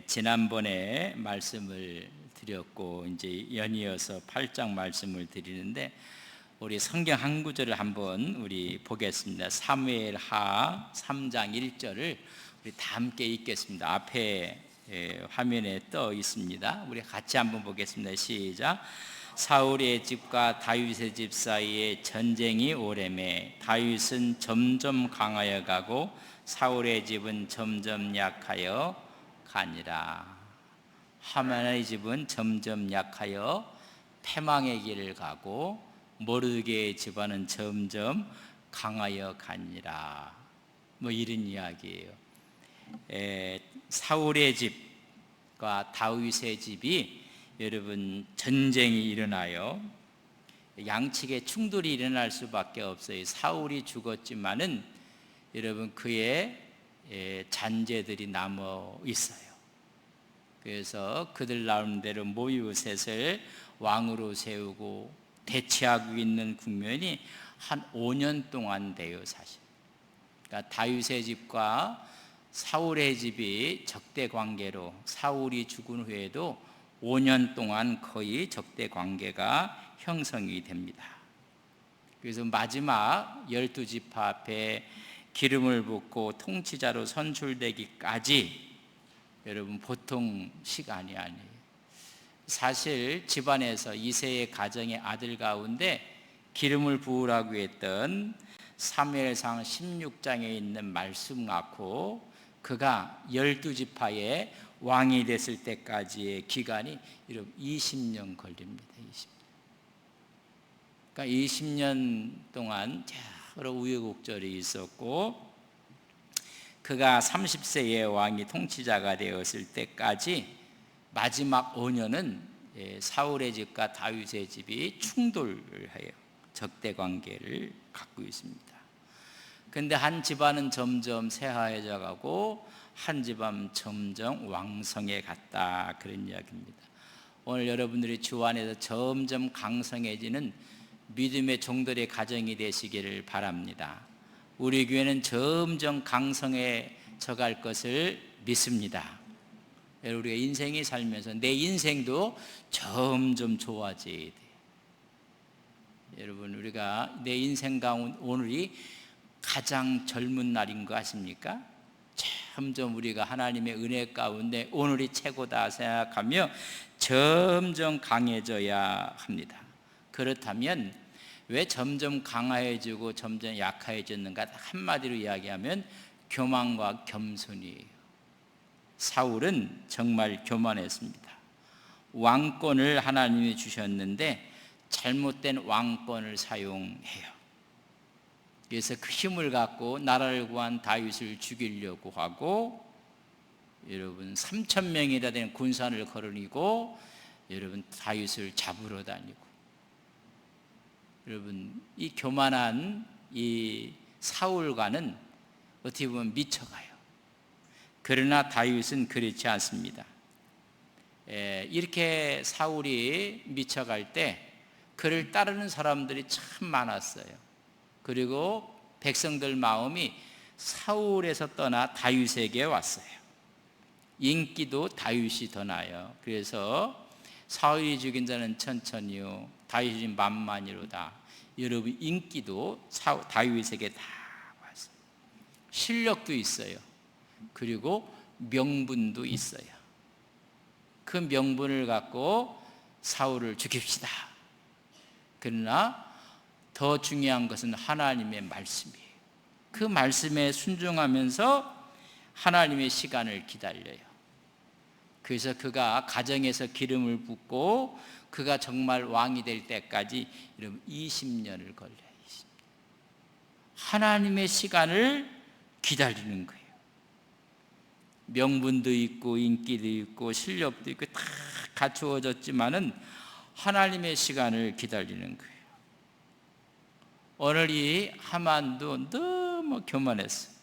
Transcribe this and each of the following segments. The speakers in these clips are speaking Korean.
지난번에 말씀을 드렸고 이제 연이어서 8장 말씀을 드리는데 우리 성경 한 구절을 한번 우리 보겠습니다. 사무엘하 3장 1절을 우리 다 함께 읽겠습니다. 앞에 화면에 떠 있습니다. 우리 같이 한번 보겠습니다. 시작. 사울의 집과 다윗의 집 사이에 전쟁이 오래매 다윗은 점점 강하여 가고 사울의 집은 점점 약하여 가니라. 하만의 집은 점점 약하여 패망의 길을 가고 모르드게의 집안은 점점 강하여 가니라. 뭐 이런 이야기예요. 사울의 집과 다윗의 집이 여러분 전쟁이 일어나요. 양측의 충돌이 일어날 수밖에 없어요. 사울이 죽었지만은 여러분 그의 잔재들이 남아 있어요. 그래서 그들 나오는 대로 모이우셋을 왕으로 세우고 대치하고 있는 국면이 한 5년 동안 돼요, 사실. 그러니까 다윗의 집과 사울의 집이 적대 관계로 사울이 죽은 후에도 5년 동안 거의 적대 관계가 형성이 됩니다. 그래서 마지막 12지파 앞에 기름을 붓고 통치자로 선출되기까지 여러분 보통 시간이 아니에요. 사실 집안에서 이새의 가정의 아들 가운데 기름을 부으라고 했던 사무엘상 16장에 있는 말씀 갖고 그가 12지파의 왕이 됐을 때까지의 기간이 20년 걸립니다. 20년. 그러니까 20년 동안 여러 우여곡절이 있었고 그가 30세의 왕이 통치자가 되었을 때까지 마지막 5년은 사울의 집과 다윗의 집이 충돌을 해요. 적대 관계를 갖고 있습니다. 그런데 한 집안은 점점 쇠하해져 가고 한 집안 점점 왕성해 갔다, 그런 이야기입니다. 오늘 여러분들이 주 안에서 점점 강성해지는 믿음의 종들의 가정이 되시기를 바랍니다. 우리 교회는 점점 강성해져 갈 것을 믿습니다. 우리가 인생이 살면서 내 인생도 점점 좋아져야 돼요. 여러분, 우리가 내 인생 가운데 오늘이 가장 젊은 날인 거 아십니까? 점점 우리가 하나님의 은혜 가운데 오늘이 최고다 생각하며 점점 강해져야 합니다. 그렇다면 왜 점점 강해지고 점점 약해졌는가? 한마디로 이야기하면 교만과 겸손이에요. 사울은 정말 교만했습니다. 왕권을 하나님이 주셨는데 잘못된 왕권을 사용해요. 그래서 그 힘을 갖고 나라를 구한 다윗을 죽이려고 하고 여러분 3,000명이나 되는 군사를 거느리고 여러분 다윗을 잡으러 다니고 여러분 이 교만한 이 사울과는 어떻게 보면 미쳐가요. 그러나 다윗은 그렇지 않습니다. 이렇게 사울이 미쳐갈 때 그를 따르는 사람들이 참 많았어요. 그리고 백성들 마음이 사울에서 떠나 다윗에게 왔어요. 인기도 다윗이 더 나요. 그래서 사울이 죽인 자는 천천히요 다윗이 만만이로다. 여러분 인기도 다윗에게 다 왔어요. 실력도 있어요. 그리고 명분도 있어요. 그 명분을 갖고 사울을 죽입시다. 그러나 더 중요한 것은 하나님의 말씀이에요. 그 말씀에 순종하면서 하나님의 시간을 기다려요. 그래서 그가 가정에서 기름을 붓고 그가 정말 왕이 될 때까지 20년을 걸려요. 하나님의 시간을 기다리는 거예요. 명분도 있고 인기도 있고 실력도 있고 다 갖추어졌지만은 하나님의 시간을 기다리는 거예요. 오늘 이 하만도 너무 교만했어요.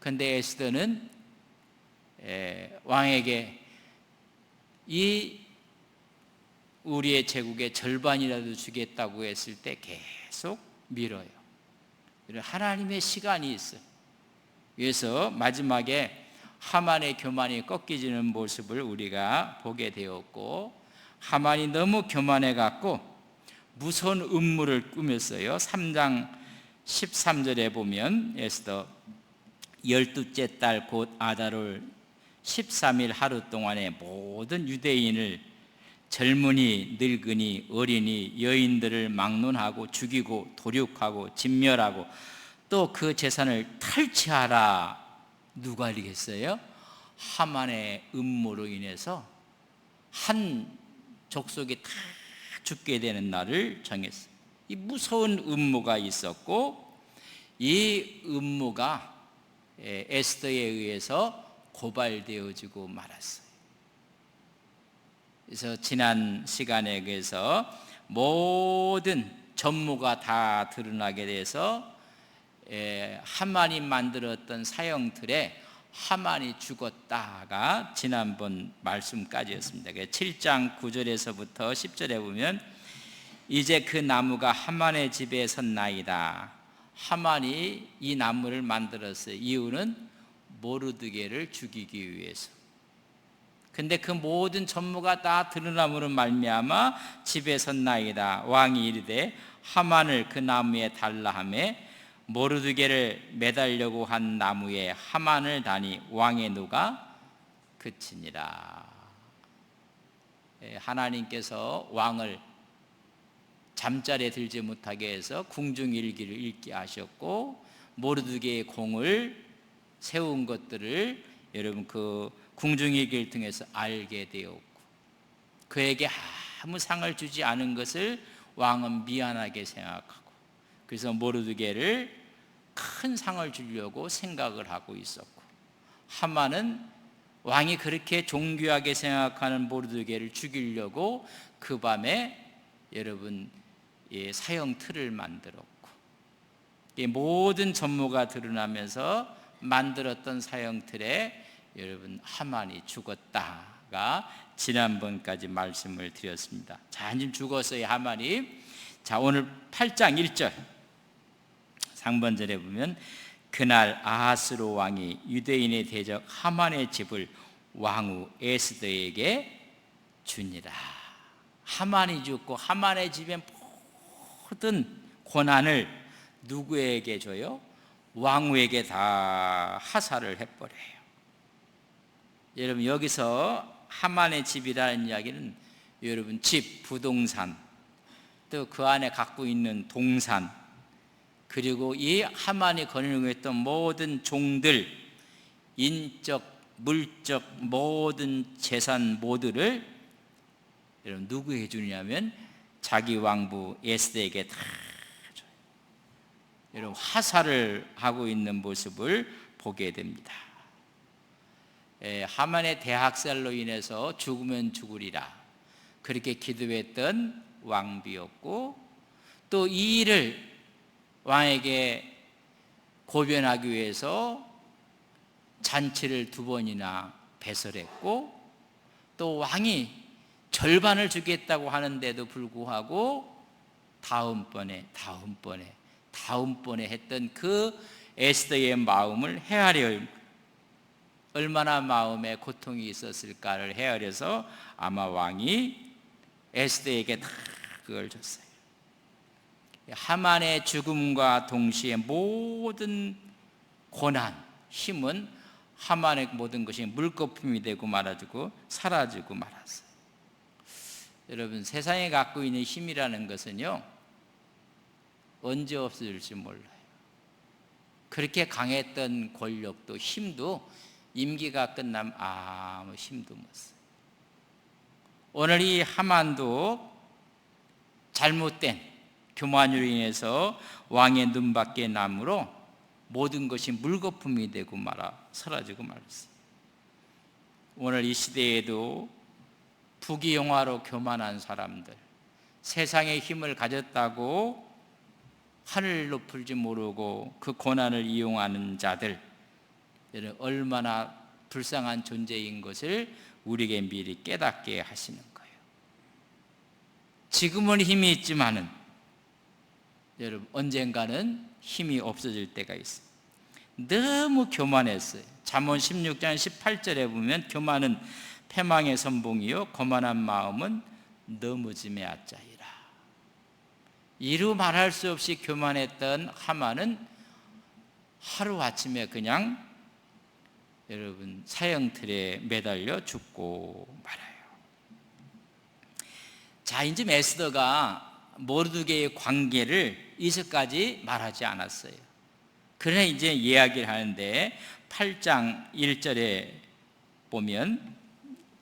그런데 에스더는 왕에게 이 우리의 제국의 절반이라도 주겠다고 했을 때 계속 밀어요. 하나님의 시간이 있어요. 그래서 마지막에 하만의 교만이 꺾이지는 모습을 우리가 보게 되었고, 하만이 너무 교만해 갖고 무서운 음모를 꾸몄어요. 3장 13절에 보면 에스더 12째 달 곧 아달월 13일 하루 동안에 모든 유대인을 젊은이, 늙은이, 어린이, 여인들을 막론하고 죽이고 도륙하고 진멸하고 또 그 재산을 탈취하라. 누가 이르겠어요? 하만의 음모로 인해서 한 족속이 다 죽게 되는 날을 정했어요. 이 무서운 음모가 있었고, 이 음모가 에스더에 의해서 고발되어지고 말았어요. 그래서 지난 시간에 그래서 모든 전모가 다 드러나게 돼서 하만이 만들었던 사형틀에 하만이 죽었다가 지난번 말씀까지였습니다. 7장 9절에서부터 10절에 보면 이제 그 나무가 하만의 집에 섰나이다. 하만이 이 나무를 만들었어요. 이유는 모르드게를 죽이기 위해서. 근데 그 모든 전무가 다 드러남으로 말미암아 집에 섰나이다. 왕이 이르되 하만을 그 나무에 달라 하며 모르드게를 매달려고 한 나무에 하만을 다니 왕의 노가 그치니라. 하나님께서 왕을 잠자리에 들지 못하게 해서 궁중일기를 읽게 하셨고, 모르드게의 공을 세운 것들을 여러분 그 궁중일기를 통해서 알게 되었고, 그에게 아무 상을 주지 않은 것을 왕은 미안하게 생각하고, 그래서 모르드게를 큰 상을 주려고 생각을 하고 있었고, 하만은 왕이 그렇게 존귀하게 생각하는 모르드게를 죽이려고 그 밤에 여러분 사형 틀을 만들었고, 모든 전모가 드러나면서 만들었던 사형 틀에 여러분 하만이 죽었다가 지난번까지 말씀을 드렸습니다. 자, 지금 죽었어요, 하만이. 자, 오늘 8장 1절 상반절에 보면 그날 아하스로 왕이 유대인의 대적 하만의 집을 왕후 에스더에게 주니라. 하만이 죽고 하만의 집의 모든 고난을 누구에게 줘요? 왕후에게 다 하사를 해버려요. 여러분, 여기서 하만의 집이라는 이야기는 여러분 집, 부동산, 또 그 안에 갖고 있는 동산, 그리고 이 하만이 거느리고 모든 종들, 인적, 물적 모든 재산 모두를 여러분 누구에게 주냐면 자기 왕부 에스더에게 다 줘요. 여러분 하사를 하고 있는 모습을 보게 됩니다. 하만의 대학살로 인해서 죽으면 죽으리라 그렇게 기도했던 왕비였고, 또 이 일을 왕에게 고변하기 위해서 잔치를 2번이나 배설했고, 또 왕이 절반을 주겠다고 하는데도 불구하고 다음번에 했던 그 에스더의 마음을 헤아려, 얼마나 마음에 고통이 있었을까를 헤아려서 아마 왕이 에스더에게 다 그걸 줬어요. 하만의 죽음과 동시에 모든 고난, 힘은 하만의 모든 것이 물거품이 되고 말아주고 사라지고 말았어요. 여러분, 세상에 갖고 있는 힘이라는 것은요, 언제 없어질지 몰라요. 그렇게 강했던 권력도 힘도 임기가 끝나면 아무 힘도 못 써요. 오늘 이 하만도 잘못된 교만으로 인해서 왕의 눈밖에 남으로 모든 것이 물거품이 되고 말아 사라지고 말았어요. 오늘 이 시대에도 부귀영화로 교만한 사람들, 세상의 힘을 가졌다고 하늘 높을지 모르고 그 고난을 이용하는 자들, 얼마나 불쌍한 존재인 것을 우리에게 미리 깨닫게 하시는 거예요. 지금은 힘이 있지만은 여러분 언젠가는 힘이 없어질 때가 있어요. 너무 교만했어요. 잠언 16장 18절에 보면 교만은 패망의 선봉이요 거만한 마음은 넘어짐의 아짜이라. 이루 말할 수 없이 교만했던 하만은 하루아침에 그냥 여러분 사형틀에 매달려 죽고 말아요. 자, 이제 에스더가 모르드게의 관계를 이제까지 말하지 않았어요. 그러나 이제 이야기를 하는데 8장 1절에 보면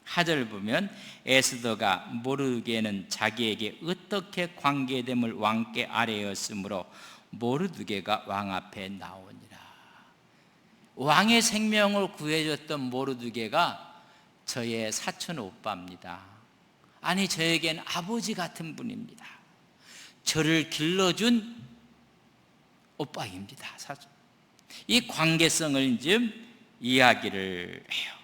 하절 보면 에스더가 모르드게는 자기에게 어떻게 관계됨을 왕께 아뢰었으므로 모르드게가 왕 앞에 나오니라. 왕의 생명을 구해줬던 모르드게가 저의 사촌 오빠입니다. 아니, 저에겐 아버지 같은 분입니다. 저를 길러준 오빠입니다. 사촌. 이 관계성을 좀 이야기를 해요.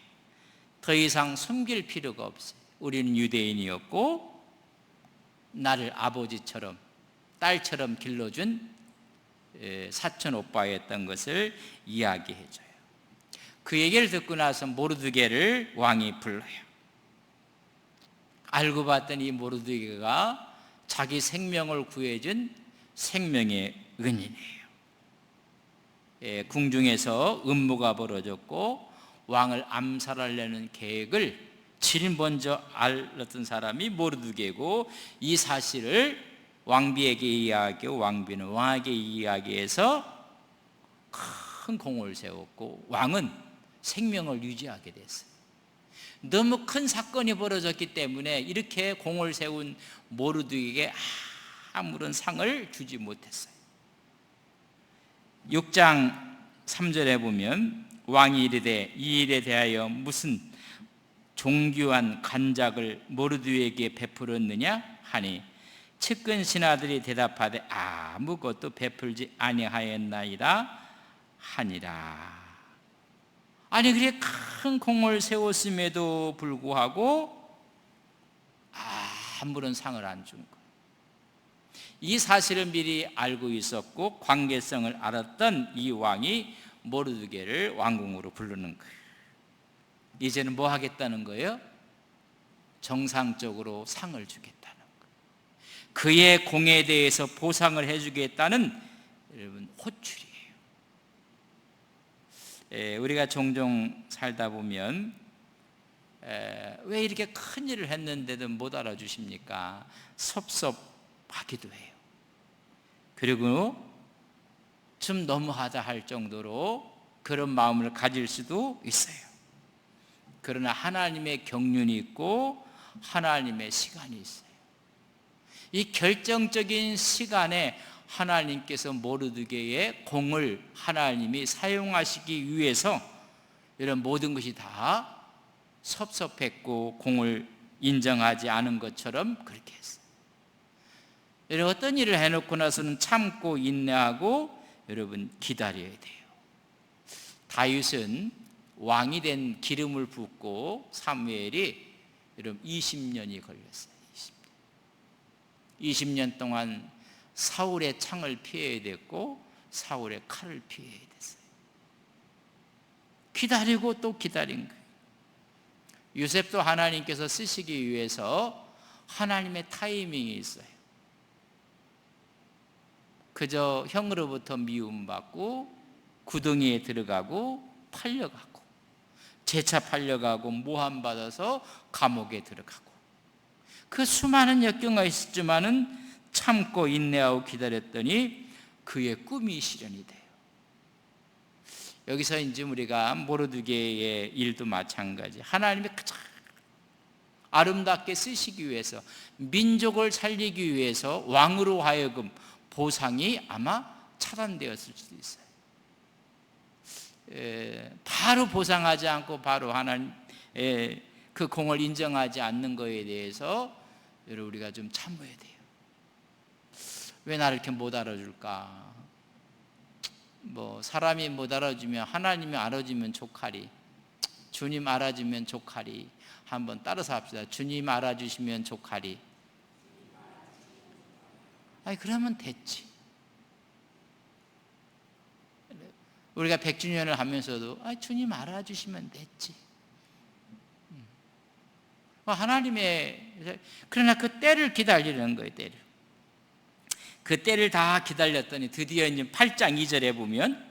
더 이상 숨길 필요가 없어요. 우리는 유대인이었고 나를 아버지처럼 딸처럼 길러준 사촌 오빠였던 것을 이야기해줘요. 그 얘기를 듣고 나서 모르드게를 왕이 불러요. 알고 봤더니 모르드게가 자기 생명을 구해준 생명의 은인이에요. 궁중에서 음모가 벌어졌고 왕을 암살하려는 계획을 제일 먼저 알았던 사람이 모르드게고, 이 사실을 왕비에게 이야기하고 왕비는 왕에게 이야기해서 큰 공을 세웠고 왕은 생명을 유지하게 됐어요. 너무 큰 사건이 벌어졌기 때문에 이렇게 공을 세운 모르드게에게 아무런 상을 주지 못했어요. 6장 3절에 보면 왕이 이르되 이 일에 대하여 무슨 종교한 간작을 모르드게에게 베풀었느냐 하니 측근 신하들이 대답하되 아무것도 베풀지 아니하였나이다 하니라. 아니, 그래 큰 공을 세웠음에도 불구하고 아무런 상을 안 준 거예요. 이 사실을 미리 알고 있었고 관계성을 알았던 이 왕이 모르드게를 왕궁으로 부르는 거예요. 이제는 뭐 하겠다는 거예요? 정상적으로 상을 주겠다는 거예요. 그의 공에 대해서 보상을 해주겠다는 여러분 호출이에요. 우리가 종종 살다 보면 왜 이렇게 큰 일을 했는데도 못 알아주십니까? 섭섭하기도 해요. 그리고 좀 너무하다 할 정도로 그런 마음을 가질 수도 있어요. 그러나 하나님의 경륜이 있고 하나님의 시간이 있어요. 이 결정적인 시간에 하나님께서 모르드게의 공을 하나님이 사용하시기 위해서 이런 모든 것이 다 섭섭했고 공을 인정하지 않은 것처럼 그렇게 했어요. 여러분, 어떤 일을 해놓고 나서는 참고 인내하고 여러분 기다려야 돼요. 다윗은 왕이 된 기름을 붓고 사무엘이 여러분 20년이 걸렸어요. 20년 동안 사울의 창을 피해야 됐고 사울의 칼을 피해야 됐어요. 기다리고 또 기다린 거예요. 요셉도 하나님께서 쓰시기 위해서 하나님의 타이밍이 있어요. 그저 형으로부터 미움받고 구덩이에 들어가고 팔려가고 재차 팔려가고 모함받아서 감옥에 들어가고 그 수많은 역경이 있었지만은 참고 인내하고 기다렸더니 그의 꿈이 실현이 돼요. 여기서 이제 우리가 모르드게의 일도 마찬가지. 하나님이 가장 아름답게 쓰시기 위해서 민족을 살리기 위해서 왕으로 하여금 보상이 아마 차단되었을 수도 있어요. 바로 보상하지 않고 바로 하나님 그 공을 인정하지 않는 것에 대해서 여러분 우리가 좀 참아야 돼요. 왜 나를 이렇게 못 알아줄까? 뭐 사람이 못 알아주면 하나님이 알아주면 좋하리. 주님 알아주면 좋하리. 한번 따라서 합시다. 주님 알아주시면 좋하리. 아니 그러면 됐지. 우리가 100주년을 하면서도 주님 알아주시면 됐지. 하나님의, 그러나 그 때를 기다리는 거예요. 때를. 그 때를 다 기다렸더니 드디어 이제 8장 2절에 보면,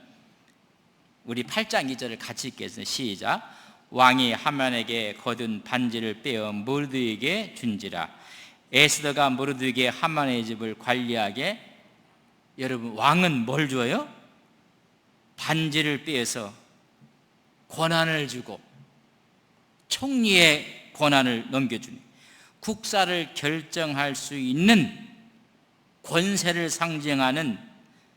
우리 8장 2절을 같이 읽겠습니다. 시작. 왕이 하만에게 거둔 반지를 빼어 모르드에게 준지라. 에스더가 모르드에게 하만의 집을 관리하게. 여러분, 왕은 뭘 줘요? 반지를 빼서 권한을 주고 총리의 권한을 넘겨주니, 국사를 결정할 수 있는 권세를 상징하는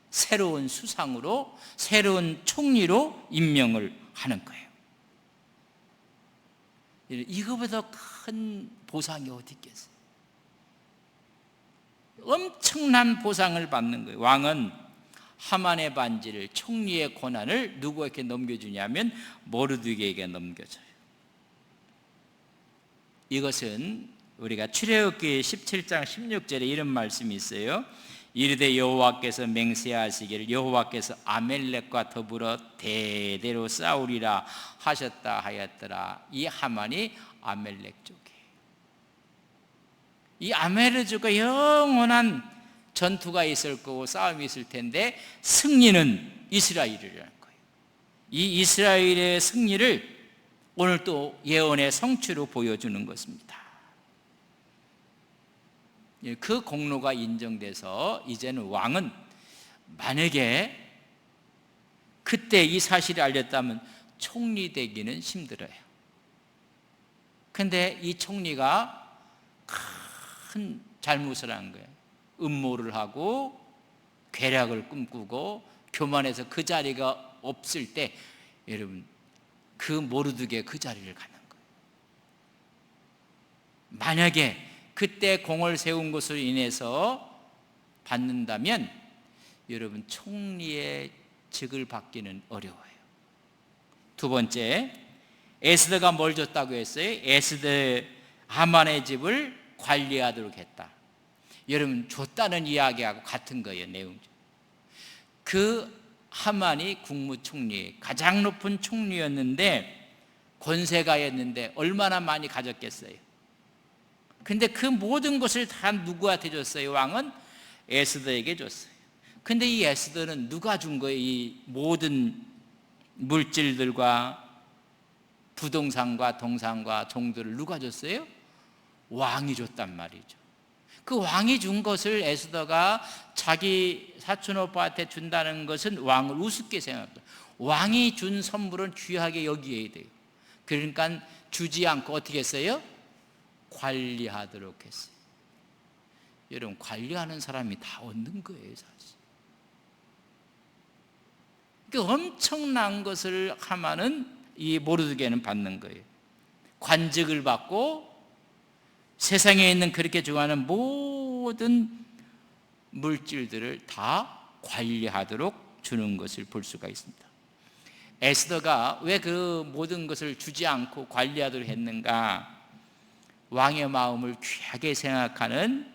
새로운 수상으로, 새로운 총리로 임명을 하는 거예요. 이거보다 큰 보상이 어디 있겠어요? 엄청난 보상을 받는 거예요. 왕은 하만의 반지를, 총리의 권한을 누구에게 넘겨주냐면 모르드게에게 넘겨줘요. 이것은 우리가 출애굽기 17장 16절에 이런 말씀이 있어요. 이르되 여호와께서 맹세하시기를 여호와께서 아멜렉과 더불어 대대로 싸우리라 하셨다 하였더라. 이 하만이 아멜렉 쪽이에요. 이 아멜렉 쪽과 영원한 전투가 있을 거고 싸움이 있을 텐데, 승리는 이스라엘이라는 거예요. 이 이스라엘의 승리를 오늘 또 예언의 성취로 보여주는 것입니다. 그 공로가 인정돼서 이제는 왕은 만약에 그때 이 사실을 알렸다면 총리 되기는 힘들어요. 근데 이 총리가 큰 잘못을 한 거예요. 음모를 하고 괴략을 꿈꾸고 교만해서 그 자리가 없을 때, 여러분, 그 모르드게 그 자리를 가는 거예요. 만약에 그때 공을 세운 것으로 인해서 받는다면 여러분, 총리의 직을 받기는 어려워요. 두 번째, 에스더가 뭘 줬다고 했어요? 에스더 하만의 집을 관리하도록 했다. 여러분, 줬다는 이야기하고 같은 거예요. 내용. 그 하만이 국무총리, 가장 높은 총리였는데, 권세가였는데 얼마나 많이 가졌겠어요? 근데 그 모든 것을 다 누구한테 줬어요? 왕은 에스더에게 줬어요. 근데 이 에스더는 누가 준 거예요? 이 모든 물질들과 부동산과 동산과 종들을 누가 줬어요? 왕이 줬단 말이죠. 그 왕이 준 것을 에스더가 자기 사촌 오빠한테 준다는 것은 왕을 우습게 생각해요. 왕이 준 선물은 귀하게 여겨야 돼요. 그러니까 주지 않고 어떻게 했어요? 관리하도록 했어요. 여러분, 관리하는 사람이 다 얻는 거예요, 사실. 그 엄청난 것을 하만은, 이 모르드게는 받는 거예요. 관직을 받고 세상에 있는 그렇게 좋아하는 모든 물질들을 다 관리하도록 주는 것을 볼 수가 있습니다. 에스더가 왜 그 모든 것을 주지 않고 관리하도록 했는가? 왕의 마음을 귀하게 생각하는,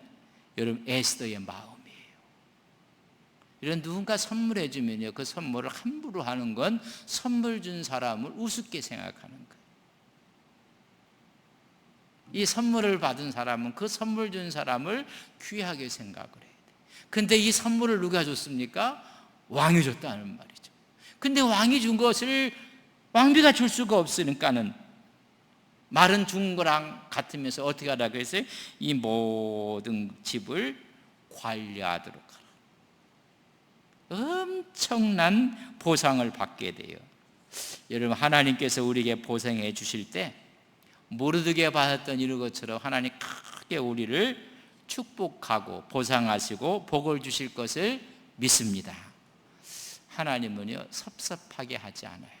여러분, 에스더의 마음이에요. 이런 누군가 선물해 주면요, 그 선물을 함부로 하는 건 선물 준 사람을 우습게 생각하는 거예요. 이 선물을 받은 사람은 그 선물 준 사람을 귀하게 생각을 해야 돼요. 근데 이 선물을 누가 줬습니까? 왕이 줬다는 말이죠. 근데 왕이 준 것을 왕비가 줄 수가 없으니까는 말은 준 거랑 같으면서 어떻게 하라고 했어요? 이 모든 집을 관리하도록 하라. 엄청난 보상을 받게 돼요. 여러분, 하나님께서 우리에게 보상해 주실 때 모르드게 받았던 이런 것처럼 하나님 크게 우리를 축복하고 보상하시고 복을 주실 것을 믿습니다. 하나님은요, 섭섭하게 하지 않아요.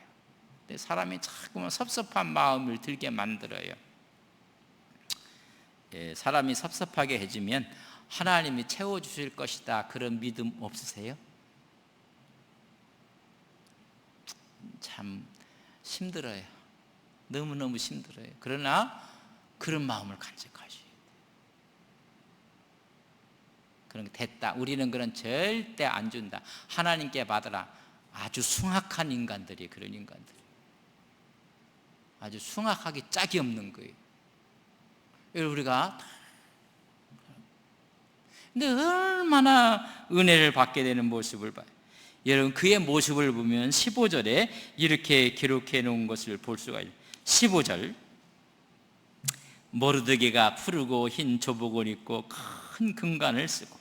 사람이 자꾸만 섭섭한 마음을 들게 만들어요. 사람이 섭섭하게 해주면 하나님이 채워주실 것이다, 그런 믿음 없으세요? 참 힘들어요. 너무너무 힘들어요. 그러나 그런 마음을 간직하셔야 돼요. 그런 게 됐다, 우리는 그런 절대 안 준다, 하나님께 받으라, 아주 숭악한 인간들이 그런 인간들. 아주 숭악하기 짝이 없는 거예요. 우리가 근데 얼마나 은혜를 받게 되는 모습을 봐요. 여러분 그의 모습을 보면 15절에 이렇게 기록해 놓은 것을 볼 수가 있어요. 15절 모르드게가 푸르고 흰 조복을 입고 큰 금관을 쓰고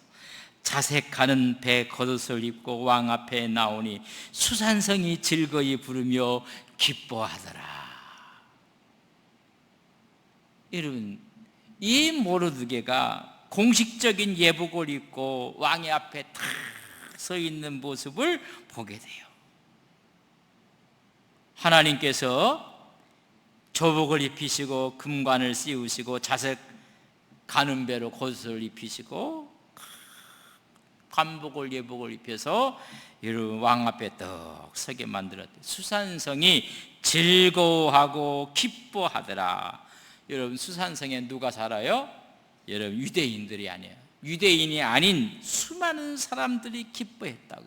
자색하는 배 겉옷을 입고 왕 앞에 나오니 수산성이 즐거이 부르며 기뻐하더라. 여러분 이 모르드게가 공식적인 예복을 입고 왕의 앞에 탁 서 있는 모습을 보게 돼요. 하나님께서 조복을 입히시고 금관을 씌우시고 자색 가는 배로 겉옷을 입히시고 관복을 예복을 입혀서 여러분 왕 앞에 떡 서게 만들었대요. 수산성이 즐거워하고 기뻐하더라. 여러분 수산성에 누가 살아요? 여러분 유대인들이 아니에요. 유대인이 아닌 수많은 사람들이 기뻐했다고.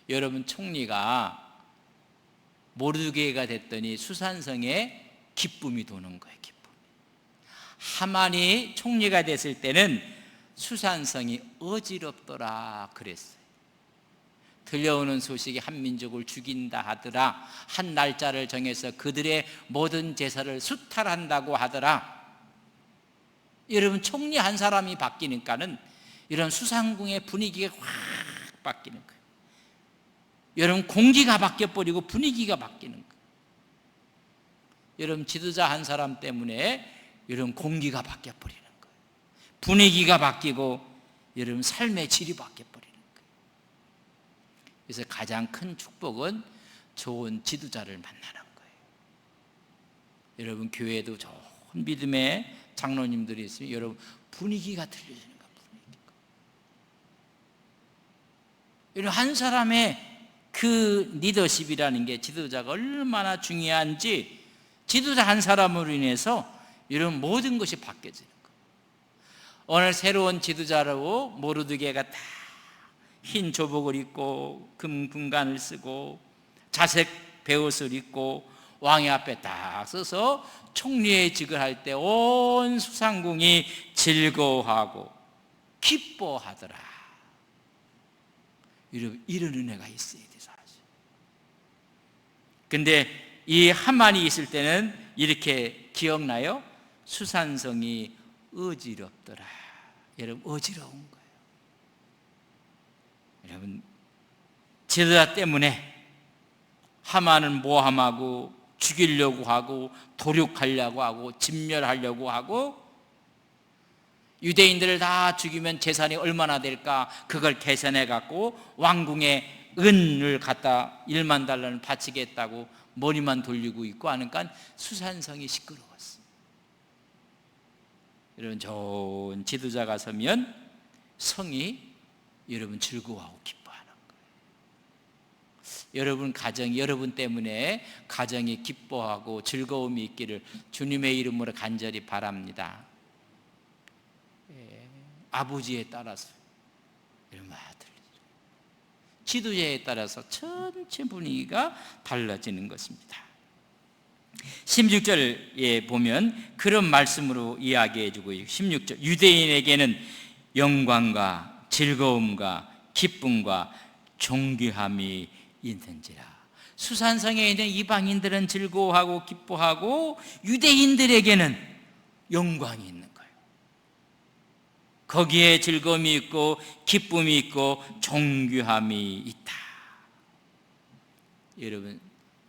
여러분 총리가 모르드게가 됐더니 수산성에 기쁨이 도는 거예요. 기쁨. 하만이 총리가 됐을 때는 수산성이 어지럽더라 그랬어요. 들려오는 소식이 한 민족을 죽인다 하더라. 한 날짜를 정해서 그들의 모든 제사를 수탈한다고 하더라. 여러분 총리 한 사람이 바뀌니까는 이런 수상궁의 분위기가 확 바뀌는 거예요. 여러분 공기가 바뀌어버리고 분위기가 바뀌는 거예요. 여러분 지도자 한 사람 때문에 여러분 공기가 바뀌어버리는 거예요. 분위기가 바뀌고 여러분 삶의 질이 바뀌어버리는 거예요. 그래서 가장 큰 축복은 좋은 지도자를 만나는 거예요. 여러분 교회에도 좋은 믿음의 장로님들이 있으면 여러분 분위기가 틀려지는 거예요. 분위기가. 여러분 한 사람의 그 리더십이라는 게 지도자가 얼마나 중요한지 지도자 한 사람으로 인해서 여러분 모든 것이 바뀌어지는 거예요. 오늘 새로운 지도자로 모르드게가 다 흰 조복을 입고 금관을 쓰고 자색 베옷을 입고 왕의 앞에 딱 서서 총리의 직을 할 때 온 수상궁이 즐거워하고 기뻐하더라. 여러분 이런 은혜가 있어야 돼요. 사실. 근데 이 하만이 있을 때는 이렇게 기억나요? 수산성이 어지럽더라. 여러분 어지러운 거예요. 여러분 지도자 때문에 하만은 모함하고 죽이려고 하고 도륙하려고 하고 진멸하려고 하고 유대인들을 다 죽이면 재산이 얼마나 될까 그걸 계산해 갖고 왕궁에 은을 갖다 1만 달러를 바치겠다고 머리만 돌리고 있고 하니까 수산성이 시끄러웠어요. 여러분 좋은 지도자가 서면 성이 여러분 즐거워하고 기뻐하는 거예요. 여러분 가정이 여러분 때문에 가정이 기뻐하고 즐거움이 있기를 주님의 이름으로 간절히 바랍니다. 아버지에 따라서 여러분 지도자에 따라서 전체 분위기가 달라지는 것입니다. 16절에 보면 그런 말씀으로 이야기해 주고 16절 유대인에게는 영광과 즐거움과 기쁨과 존귀함이 있는지라. 수산성에 있는 이방인들은 즐거워하고 기뻐하고 유대인들에게는 영광이 있는 거예요. 거기에 즐거움이 있고 기쁨이 있고 존귀함이 있다. 여러분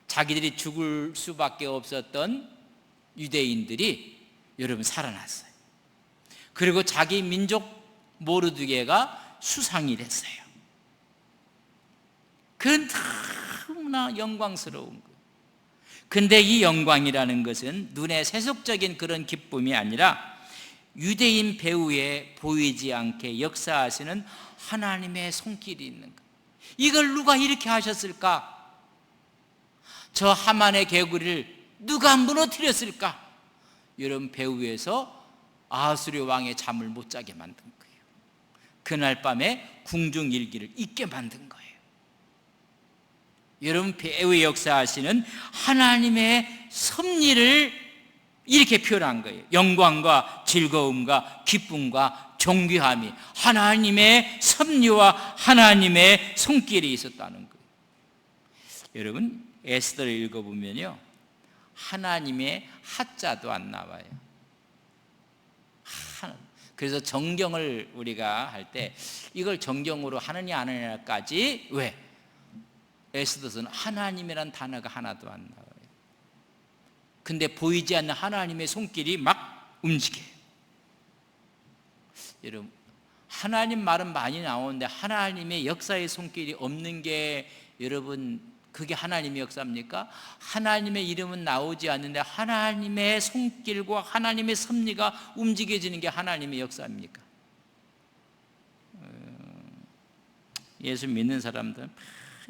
자기들이 죽을 수밖에 없었던 유대인들이 여러분 살아났어요. 그리고 자기 민족 모르드게가 수상이 됐어요. 그건 너무나 영광스러운 거예요. 근데 이 영광이라는 것은 눈에 세속적인 그런 기쁨이 아니라 유대인 배후에 보이지 않게 역사하시는 하나님의 손길이 있는 거예요. 이걸 누가 이렇게 하셨을까? 저 하만의 개구리를 누가 무너뜨렸을까? 여러분 배후에서 아하수르 왕의 잠을 못 자게 만든 거예요. 그날 밤에 궁중일기를 잊게 만든 거예요. 여러분 배후에 역사하시는 하나님의 섭리를 이렇게 표현한 거예요. 영광과 즐거움과 기쁨과 존귀함이 하나님의 섭리와 하나님의 손길이 있었다는 거예요. 여러분 에스더를 읽어보면요, 하나님의 하자도 안 나와요. 그래서 정경을 우리가 할 때 이걸 정경으로 하느냐 안 하느냐까지, 왜? 에스더서는 하나님이란 단어가 하나도 안 나와요. 근데 보이지 않는 하나님의 손길이 막 움직여요. 여러분 하나님 말은 많이 나오는데 하나님의 역사의 손길이 없는 게, 여러분 그게 하나님의 역사입니까? 하나님의 이름은 나오지 않는데 하나님의 손길과 하나님의 섭리가 움직여지는 게 하나님의 역사입니까? 예수 믿는 사람들은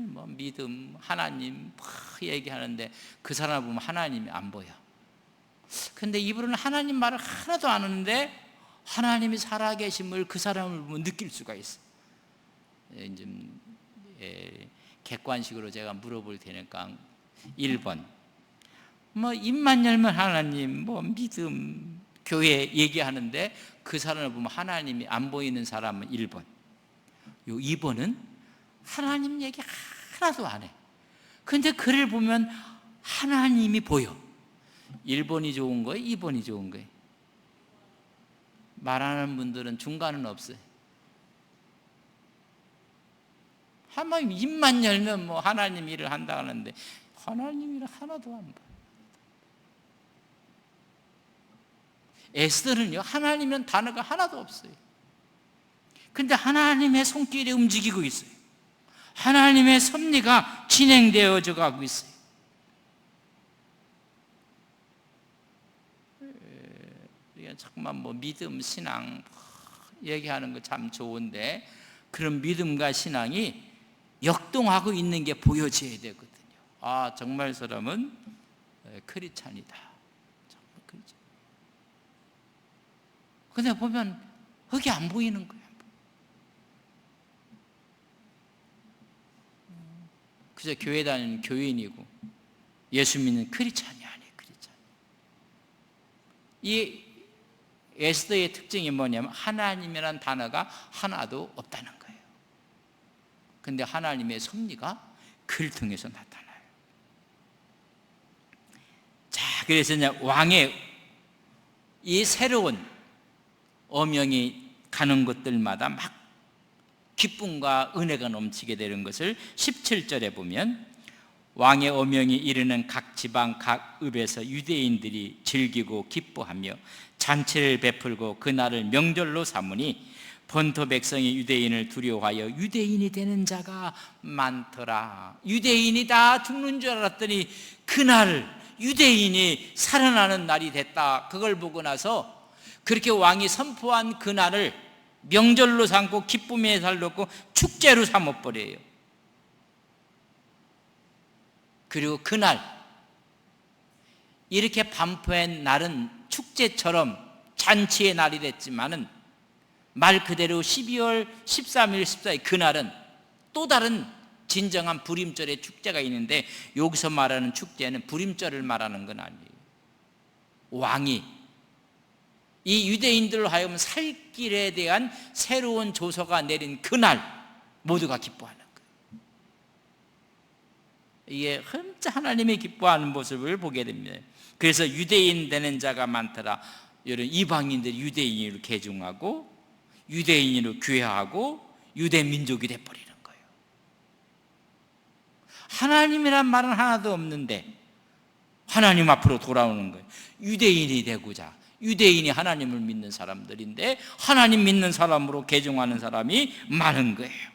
뭐 믿음, 하나님 얘기하는데 그 사람을 보면 하나님이 안 보여. 근데 이분은 하나님 말을 하나도 안 하는데 하나님이 살아계심을 그 사람을 보면 느낄 수가 있어. 이제 객관식으로 제가 물어볼 테니까 1번 뭐 입만 열면 하나님, 뭐 믿음, 교회 얘기하는데 그 사람을 보면 하나님이 안 보이는 사람은 1번. 요 2번은 하나님 얘기 하나도 안 해. 근데 그를 보면 하나님이 보여. 1번이 좋은 거예요? 2번이 좋은 거예요? 말하는 분들은 중간은 없어요. 하나님 입만 열면 뭐 하나님 일을 한다 하는데 하나님 일을 하나도 안 봐. 에스더는요, 하나님은 단어가 하나도 없어요. 근데 하나님의 손길이 움직이고 있어요. 하나님의 섭리가 진행되어져 가고 있어요. 정말 뭐 믿음, 신앙 얘기하는 거 참 좋은데 그런 믿음과 신앙이 역동하고 있는 게 보여져야 되거든요. 아, 정말 사람은 크리스찬이다. 정말 크리스찬. 근데 보면 그게 안 보이는 거예요. 그저 교회 다니는 교인이고 예수 믿는 크리스찬이 아니에요. 크리스찬. 이 에스더의 특징이 뭐냐면 하나님이라는 단어가 하나도 없다는 거예요. 근데 하나님의 섭리가 그를 통해서 나타나요. 자, 그래서 이제 왕의 이 새로운 어명이 가는 곳들마다 막 기쁨과 은혜가 넘치게 되는 것을 17절에 보면, 왕의 어명이 이르는 각 지방 각 읍에서 유대인들이 즐기고 기뻐하며 잔치를 베풀고 그날을 명절로 삼으니 본토 백성이 유대인을 두려워하여 유대인이 되는 자가 많더라. 유대인이 다 죽는 줄 알았더니 그날 유대인이 살아나는 날이 됐다. 그걸 보고 나서 그렇게 왕이 선포한 그날을 명절로 삼고 기쁨의 살놓고 축제로 삼아버려요. 그리고 그날 이렇게 반포한 날은 축제처럼 잔치의 날이 됐지만은 말 그대로 12월 13일 14일 그날은 또 다른 진정한 부림절의 축제가 있는데, 여기서 말하는 축제는 부림절을 말하는 건 아니에요. 왕이 이 유대인들로 하여금 살 길에 대한 새로운 조서가 내린 그날 모두가 기뻐하는 거예요. 이게 진짜 하나님이 기뻐하는 모습을 보게 됩니다. 그래서 유대인 되는 자가 많더라. 여러분 이방인들이 유대인으로 개종하고 유대인으로 귀화하고 유대 민족이 돼버리는 거예요. 하나님이란 말은 하나도 없는데 하나님 앞으로 돌아오는 거예요. 유대인이 되고자, 유대인이 하나님을 믿는 사람들인데 하나님 믿는 사람으로 개종하는 사람이 많은 거예요.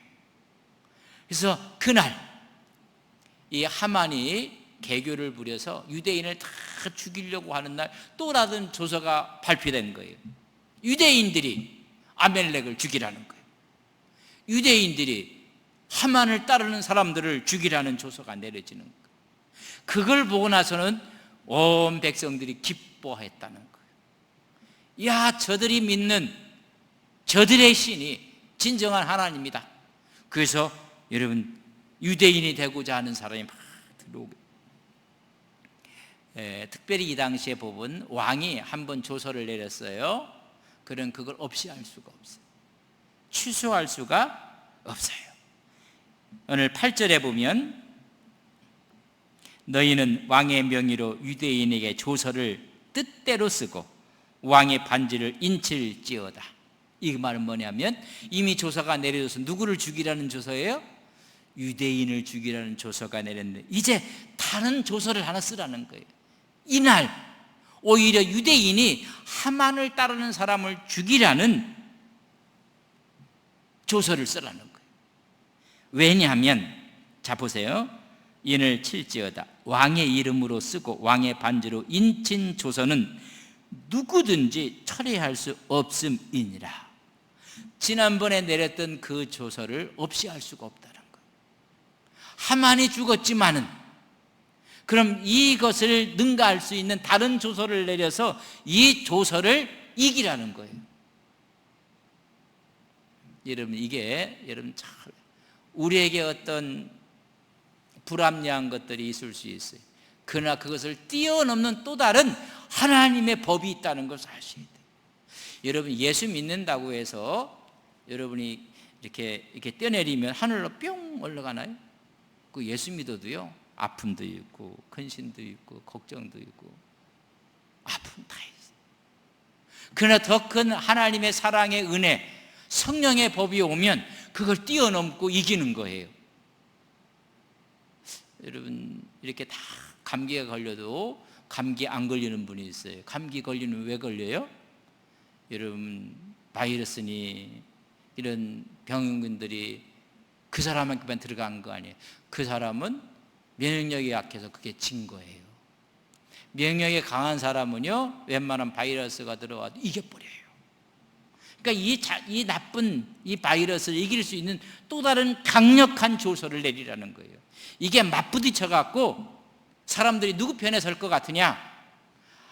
그래서 그날 이 하만이 개교를 부려서 유대인을 다 죽이려고 하는 날 또 다른 조서가 발표된 거예요. 유대인들이 아멜렉을 죽이라는 거예요. 유대인들이 하만을 따르는 사람들을 죽이라는 조서가 내려지는 거예요. 그걸 보고 나서는 온 백성들이 기뻐했다는 거예요. 야, 저들이 믿는 저들의 신이 진정한 하나님이다. 그래서 여러분 유대인이 되고자 하는 사람이 막 들어오게. 특별히 이 당시에 보면 왕이 한번 조서를 내렸어요. 그런 그걸 없이 할 수가 없어요. 취소할 수가 없어요. 오늘 8절에 보면 너희는 왕의 명의로 유대인에게 조서를 뜻대로 쓰고 왕의 반지를 인칠지어다. 이 말은 뭐냐면 이미 조서가 내려져서 누구를 죽이라는 조서예요? 유대인을 죽이라는 조서가 내렸는데 이제 다른 조서를 하나 쓰라는 거예요. 이날 오히려 유대인이 하만을 따르는 사람을 죽이라는 조서를 쓰라는 거예요. 왜냐하면 자 보세요. 인을 칠지어다. 왕의 이름으로 쓰고 왕의 반지로 인친 조서는 누구든지 철회할 수 없음이니라. 지난번에 내렸던 그 조서를 없이 할 수가 없다는 거예요. 하만이 죽었지만은 그럼 이것을 능가할 수 있는 다른 조서를 내려서 이 조서를 이기라는 거예요. 여러분 이게 여러분 참 우리에게 어떤 불합리한 것들이 있을 수 있어요. 그러나 그것을 뛰어넘는 또 다른 하나님의 법이 있다는 것을 아셔야 돼요. 여러분 예수 믿는다고 해서 여러분이 이렇게 뛰어내리면 하늘로 뿅 올라가나요? 그 예수 믿어도요 아픔도 있고 근심도 있고 걱정도 있고 아픔 다 있어요. 그러나 더 큰 하나님의 사랑의 은혜 성령의 법이 오면 그걸 뛰어넘고 이기는 거예요. 여러분 이렇게 다 감기가 걸려도 감기 안 걸리는 분이 있어요. 감기 걸리면 왜 걸려요? 여러분 바이러스니 이런 병균들이 그 사람한테만 들어간 거 아니에요. 그 사람은 면역력이 약해서 그게 진 거예요. 면역력이 강한 사람은요 웬만한 바이러스가 들어와도 이겨버려요. 그러니까 이 나쁜 이 바이러스를 이길 수 있는 또 다른 강력한 조서를 내리라는 거예요. 이게 맞부딪혀 갖고 사람들이 누구 편에 설 것 같으냐?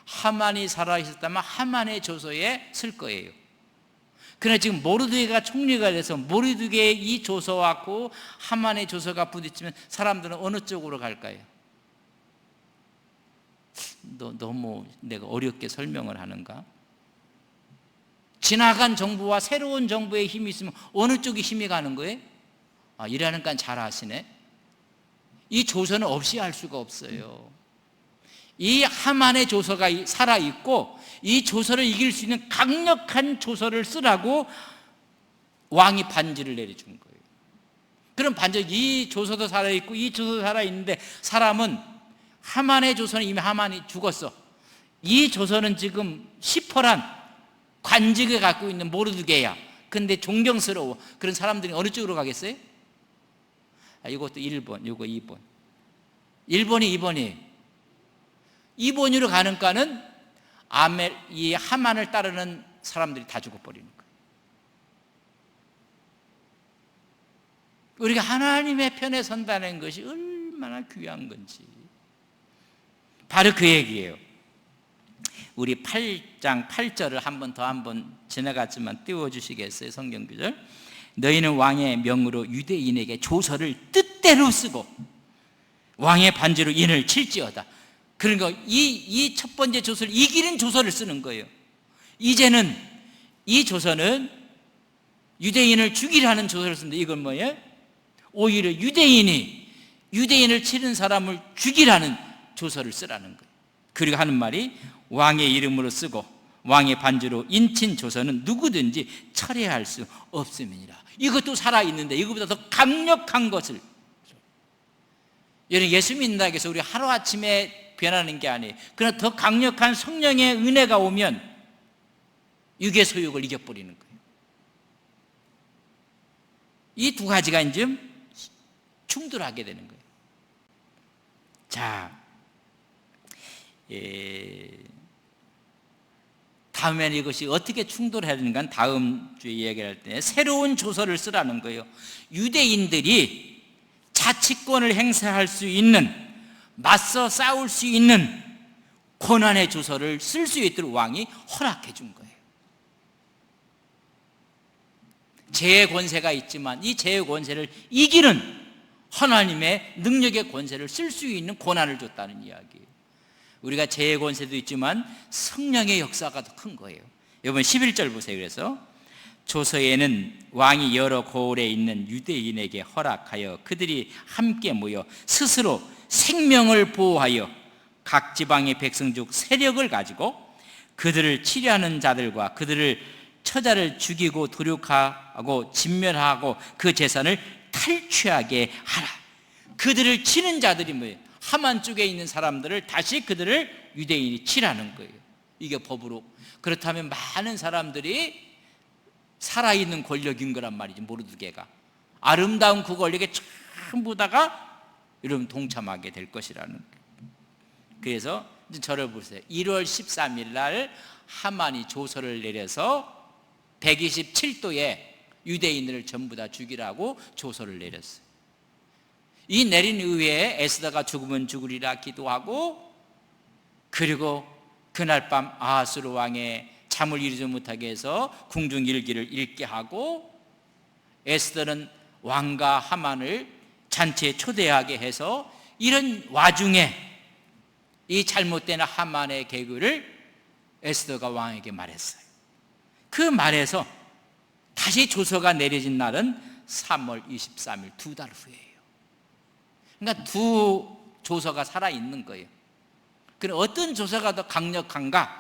하만이 살아있었다면 하만의 조서에 쓸 거예요. 그러나 지금 모르드게가 총리가 돼서 모르드게의 이 조서하고 하만의 조서가 부딪히면 사람들은 어느 쪽으로 갈까요? 너무 내가 어렵게 설명을 하는가? 지나간 정부와 새로운 정부의 힘이 있으면 어느 쪽이 힘이 가는 거예요? 이러니까 잘 아시네. 이 조서는 없이 할 수가 없어요. 이 하만의 조서가 살아있고 이 조서를 이길 수 있는 강력한 조서를 쓰라고 왕이 반지를 내려준 거예요. 그럼 반지 이 조서도 살아있고 이 조서도 살아있는데 사람은 하만의 조서는 이미 하만이 죽었어. 이 조서는 지금 시퍼란 관직을 갖고 있는 모르드게야. 근데 존경스러워. 그런 사람들이 어느 쪽으로 가겠어요? 이것도 1번, 이거 2번. 1번이 2번이. 2번으로 가는가는 이 하만을 따르는 사람들이 다 죽어버리는 거예요. 우리가 하나님의 편에 선다는 것이 얼마나 귀한 건지. 바로 그 얘기예요. 우리 8장 8절을 한번 지나갔지만 띄워주시겠어요? 성경 구절. 너희는 왕의 명으로 유대인에게 조서를 뜻대로 쓰고 왕의 반지로 인을 칠지어다. 그러니까 이 첫 번째 조서를 이기는 조서를 쓰는 거예요. 이제는 이 조서는 유대인을 죽이라는 조서를 쓰는데 이건 뭐예요? 오히려 유대인을 치는 사람을 죽이라는 조서를 쓰라는 거예요. 그리고 하는 말이 왕의 이름으로 쓰고 왕의 반지로 인친 조서는 누구든지 철회할 수 없음이니라. 이것도 살아있는데 이것보다 더 강력한 것을. 여러분 예수 믿는다고 해서 우리 하루아침에 변하는 게 아니에요. 그러나 더 강력한 성령의 은혜가 오면 육의 소욕을 이겨버리는 거예요. 이 두 가지가 이제 충돌하게 되는 거예요. 자, 다음에는 이것이 어떻게 충돌하는가 다음 주에 이야기할 때 새로운 조서를 쓰라는 거예요. 유대인들이 자치권을 행사할 수 있는, 맞서 싸울 수 있는 권한의 조서를 쓸 수 있도록 왕이 허락해 준 거예요. 제의 권세가 있지만 이 제의 권세를 이기는 하나님의 능력의 권세를 쓸 수 있는 권한을 줬다는 이야기예요. 우리가 죄의 권세도 있지만 성령의 역사가 더 큰 거예요. 여러분 11절 보세요. 그래서 조서에는 왕이 여러 고을에 있는 유대인에게 허락하여 그들이 함께 모여 스스로 생명을 보호하여 각 지방의 백성 중 세력을 가지고 그들을 치려하는 자들과 그들을 처자를 죽이고 도륙하고 진멸하고 그 재산을 탈취하게 하라. 그들을 치는 자들이 뭐예요? 하만 쪽에 있는 사람들을 다시 그들을 유대인이 치라는 거예요. 이게 법으로. 그렇다면 많은 사람들이 살아있는 권력인 거란 말이지. 모르드게가 아름다운 그 권력에 전부 다가 여러분 동참하게 될 것이라는 거예요. 그래서 저를 보세요. 1월 13일 날 하만이 조서를 내려서 127도의 유대인들을 전부 다 죽이라고 조서를 내렸어요. 이 내린 의회에 에스더가 죽으면 죽으리라 기도하고, 그리고 그날 밤 아하스로 왕의 잠을 이루지 못하게 해서 궁중 일기를 읽게 하고, 에스더는 왕과 하만을 잔치에 초대하게 해서, 이런 와중에 이 잘못된 하만의 계획을 에스더가 왕에게 말했어요. 그 말에서 다시 조서가 내려진 날은 3월 23일, 2달 후예요. 그러니까 두 조서가 살아있는 거예요. 그럼 어떤 조서가 더 강력한가?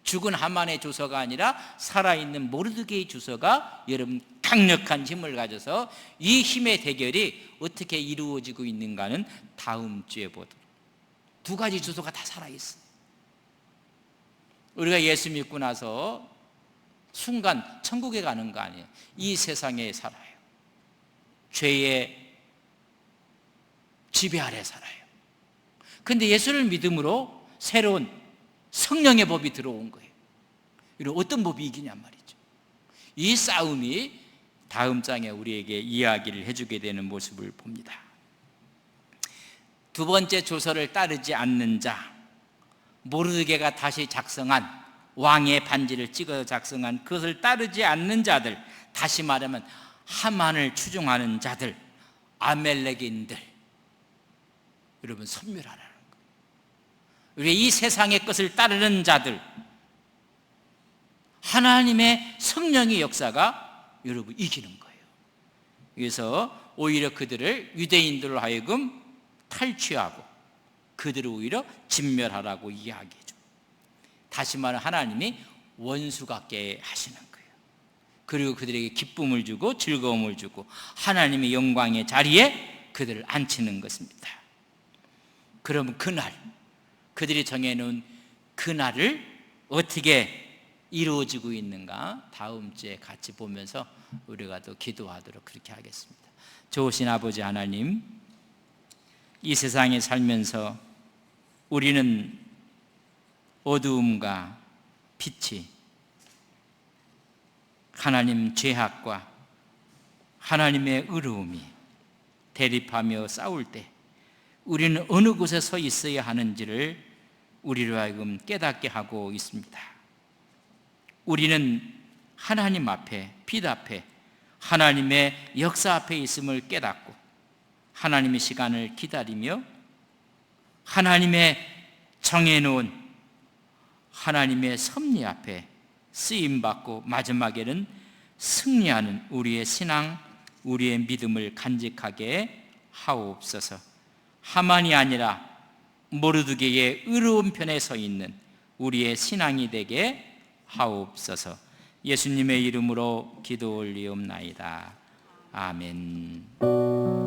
죽은 하만의 조서가 아니라 살아있는 모르드게의 조서가 여러분 강력한 힘을 가져서 이 힘의 대결이 어떻게 이루어지고 있는가는 다음 주에 보도록. 두 가지 조서가 다 살아있어요. 우리가 예수 믿고 나서 순간 천국에 가는 거 아니에요. 이 세상에 살아요. 죄의 지배 아래 살아요. 그런데 예수를 믿음으로 새로운 성령의 법이 들어온 거예요. 이런 어떤 법이 이기냔 말이죠. 이 싸움이 다음 장에 우리에게 이야기를 해주게 되는 모습을 봅니다. 두 번째 조서를 따르지 않는 자, 모르드게가 다시 작성한 왕의 반지를 찍어 작성한 그것을 따르지 않는 자들, 다시 말하면 하만을 추종하는 자들, 아멜렉인들, 여러분 선멸하라는 거예요. 우리 이 세상의 것을 따르는 자들, 하나님의 성령의 역사가 여러분 이기는 거예요. 그래서 오히려 그들을 유대인들로 하여금 탈취하고 그들을 오히려 진멸하라고 이야기해줘. 다시 말하면 하나님이 원수 같게 하시는 거예요. 그리고 그들에게 기쁨을 주고 즐거움을 주고 하나님의 영광의 자리에 그들을 앉히는 것입니다. 그러면 그날, 그들이 정해놓은 그날을 어떻게 이루어지고 있는가 다음 주에 같이 보면서 우리가 또 기도하도록 그렇게 하겠습니다. 좋으신 아버지 하나님, 이 세상에 살면서 우리는 어두움과 빛이, 하나님 죄악과 하나님의 의로움이 대립하며 싸울 때 우리는 어느 곳에 서 있어야 하는지를 우리로 하여금 깨닫게 하고 있습니다. 우리는 하나님 앞에, 빛 앞에, 하나님의 역사 앞에 있음을 깨닫고 하나님의 시간을 기다리며 하나님의 정해놓은 하나님의 섭리 앞에 쓰임받고 마지막에는 승리하는 우리의 신앙, 우리의 믿음을 간직하게 하옵소서. 하만이 아니라 모르드게의 의로운 편에 서 있는 우리의 신앙이 되게 하옵소서. 예수님의 이름으로 기도 올리옵나이다. 아멘.